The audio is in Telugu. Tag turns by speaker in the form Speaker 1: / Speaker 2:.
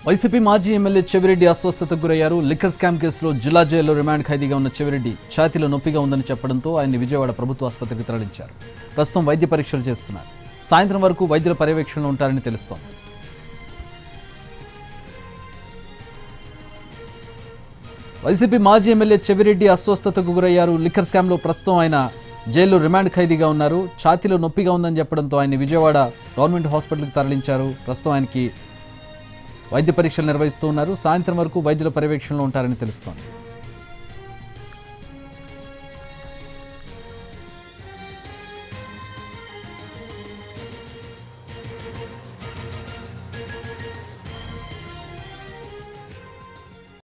Speaker 1: వైసీపీ మాజీ ఎమ్మెల్యే చెవిరెడ్డి అస్వస్థతకు గురయ్యారు. లిక్కర్ స్కామ్ కేసులో జిల్లా జైల్లో రిమాండ్ ఖైదీగా ఉన్న చెవిరెడ్డి ఛాతీలో నొప్పిగా ఉందని చెప్పడంతో ఆయన్ని విజయవాడ ప్రభుత్వ ఆసుపత్రికి తరలించారు. ప్రస్తుతం వైద్య పరీక్షలు చేస్తున్నారు. సాయంత్రం వరకు వైద్యుల పర్యవేక్షణలో ఉంటారని తెలుస్తోంది. వైసీపీ మాజీ ఎమ్మెల్యే చెవిరెడ్డి అస్వస్థతకు గురయ్యారు. లిక్కర్ స్కామ్లో ప్రస్తుతం ఆయన జైల్లో రిమాండ్ ఖైదీగా ఉన్నారు. ఛాతీలో నొప్పిగా ఉందని చెప్పడంతో ఆయన్ని విజయవాడ గవర్నమెంట్ హాస్పిటల్కి తరలించారు. ప్రస్తుతం ఆయనకి వైద్య పరీక్షలు నిర్వహిస్తూ ఉన్నారు. సాయంత్రం వరకు వైద్యుల పర్యవేక్షణలో ఉంటారని తెలుస్తోంది.